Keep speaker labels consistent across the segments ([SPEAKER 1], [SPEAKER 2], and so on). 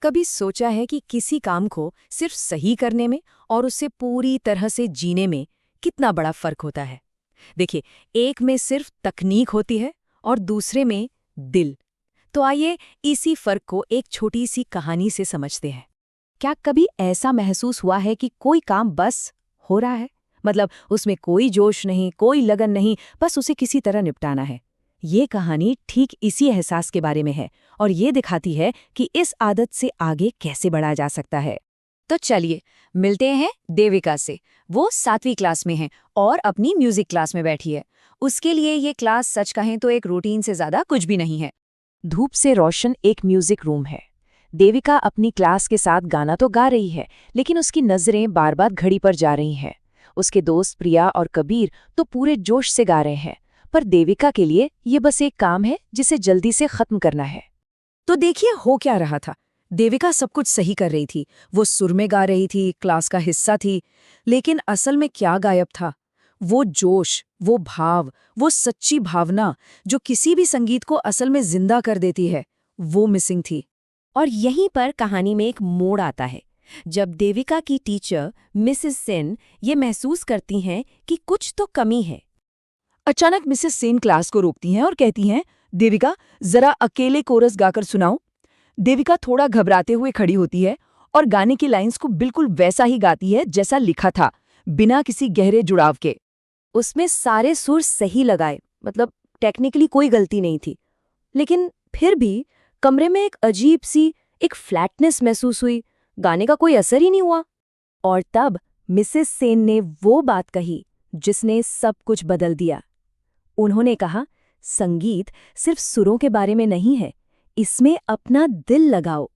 [SPEAKER 1] कभी सोचा है कि किसी काम को सिर्फ सही करने में और उसे पूरी तरह से जीने में कितना बड़ा फर्क होता है। देखिए, एक में सिर्फ तकनीक होती है और दूसरे में दिल। तो आइए इसी फर्क को एक छोटी सी कहानी से समझते हैं। क्या कभी ऐसा महसूस हुआ है कि कोई काम बस हो रहा है, मतलब उसमें कोई जोश नहीं, कोई लगन नहीं, बस उसे किसी तरह निपटाना है? ये कहानी ठीक इसी एहसास के बारे में है और ये दिखाती है कि इस आदत से आगे कैसे बढ़ा जा सकता है। तो चलिए मिलते हैं देविका से। वो 7वीं क्लास में है और अपनी म्यूजिक क्लास में बैठी है। उसके लिए ये क्लास सच कहें तो एक रूटीन से ज्यादा कुछ भी नहीं है। धूप से रोशन एक म्यूजिक रूम है। देविका अपनी क्लास के साथ गाना तो गा रही है, लेकिन उसकी नजरें बार बार घड़ी पर जा रही हैं। उसके दोस्त प्रिया और कबीर तो पूरे जोश से गा रहे हैं, पर देविका के लिए ये बस एक काम है जिसे जल्दी से खत्म करना है। तो देखिए हो क्या रहा था। देविका सब कुछ सही कर रही थी, वो सुर में गा रही थी, क्लास का हिस्सा थी, लेकिन असल में क्या गायब था? वो जोश, वो भाव, वो सच्ची भावना जो किसी भी संगीत को असल में जिंदा कर देती है, वो मिसिंग थी।
[SPEAKER 2] और यहीं पर कहानी में एक मोड़ आता है, जब देविका की टीचर मिसेस सेन ये महसूस करती हैं कि कुछ तो कमी है।
[SPEAKER 1] अचानक मिसेस सेन क्लास को रोकती हैं और कहती हैं, देविका जरा अकेले कोरस गाकर सुनाओ। देविका थोड़ा घबराते हुए खड़ी होती है और गाने की लाइंस को बिल्कुल वैसा ही गाती है जैसा लिखा था, बिना किसी गहरे जुड़ाव के।
[SPEAKER 2] उसमें सारे सुर सही लगाए, मतलब टेक्निकली कोई गलती नहीं थी, लेकिन फिर भी कमरे में एक अजीब सी एक फ्लैटनेस महसूस हुई। गाने का कोई असर ही नहीं हुआ। और तब मिसेस सेन ने वो बात कही जिसने सब कुछ बदल दिया। उन्होंने कहा, संगीत सिर्फ सुरों के बारे में नहीं है, इसमें अपना दिल लगाओ।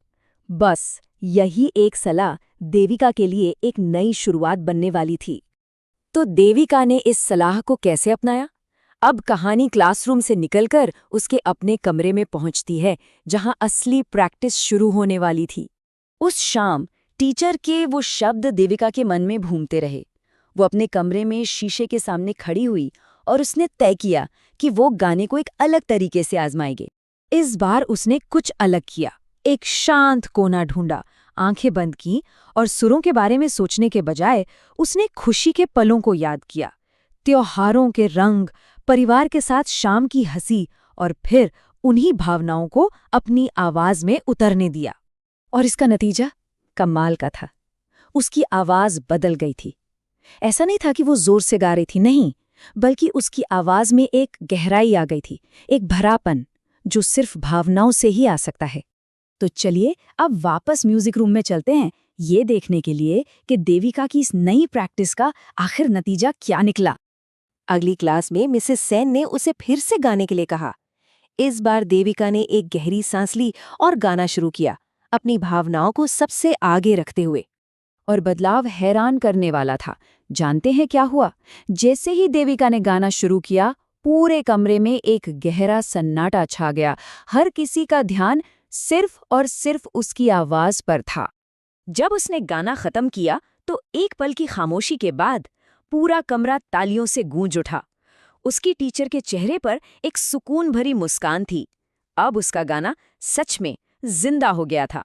[SPEAKER 2] बस यही एक सलाह देविका के लिए एक नई शुरुआत बनने वाली थी। तो देविका ने इस सलाह को कैसे अपनाया? अब कहानी क्लासरूम से निकलकर उसके अपने कमरे में पहुंचती है, जहां असली प्रैक्टिस शुरू होने वाली थी। उस शाम टीचर के वो शब्द देविका के मन में घूमते रहे। वो अपने कमरे में शीशे के सामने खड़ी हुई और उसने तय किया कि वो गाने को एक अलग तरीके से आजमाएगी। इस बार उसने कुछ अलग किया। एक शांत कोना ढूंढा, आंखें बंद की और सुरों के बारे में सोचने के बजाय उसने खुशी के पलों को याद किया, त्योहारों के रंग, परिवार के साथ शाम की हंसी, और फिर उन्हीं भावनाओं को अपनी आवाज में उतरने दिया। और इसका नतीजा कमाल का था। उसकी आवाज बदल गई थी। ऐसा नहीं था कि वो जोर से गा रही थी, नहीं, बल्कि उसकी आवाज में एक गहराई आ गई थी, एक भरापन जो सिर्फ भावनाओं से ही आ सकता है। तो चलिए अब वापस म्यूजिक रूम में चलते हैं, ये देखने के लिए कि देविका की इस नई प्रैक्टिस का आखिर नतीजा क्या निकला। अगली क्लास में मिसेस सेन ने उसे फिर से गाने के लिए कहा। इस बार देविका ने एक गहरी सांस ली और गाना शुरू किया, अपनी भावनाओं को सबसे आगे रखते हुए। और बदलाव हैरान करने वाला था। जानते हैं क्या हुआ? जैसे ही देविका ने गाना शुरू किया, पूरे कमरे में एक गहरा सन्नाटा छा गया। हर किसी का ध्यान सिर्फ और सिर्फ उसकी आवाज पर था। जब उसने गाना खत्म किया तो एक पल की खामोशी के बाद पूरा कमरा तालियों से गूंज उठा। उसकी टीचर के चेहरे पर एक सुकून भरी मुस्कान थी। अब उसका गाना सच में जिंदा हो गया था।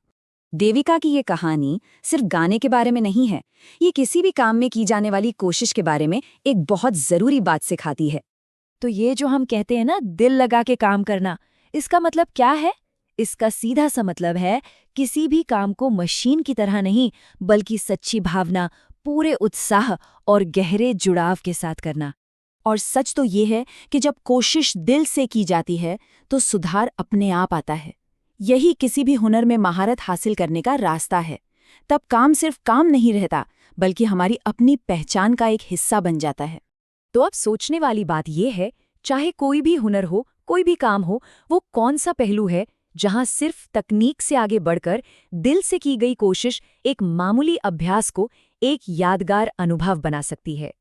[SPEAKER 2] देविका की ये कहानी सिर्फ गाने के बारे में नहीं है, ये किसी भी काम में की जाने वाली कोशिश के बारे में एक बहुत जरूरी बात सिखाती है। तो ये जो हम कहते हैं ना, दिल लगा के काम करना, इसका मतलब क्या है? इसका सीधा सा मतलब है किसी भी काम को मशीन की तरह नहीं, बल्कि सच्ची भावना, पूरे उत्साह और गहरे जुड़ाव के साथ करना। और सच तो ये है कि जब कोशिश दिल से की जाती है तो सुधार अपने आप आता है। यही किसी भी हुनर में महारत हासिल करने का रास्ता है। तब काम सिर्फ काम नहीं रहता, बल्कि हमारी अपनी पहचान का एक हिस्सा बन जाता है। तो अब सोचने वाली बात यह है, चाहे कोई भी हुनर हो, कोई भी काम हो, वो कौन सा पहलू है जहां सिर्फ तकनीक से आगे बढ़कर दिल से की गई कोशिश एक मामूली अभ्यास को एक यादगार अनुभव बना सकती है।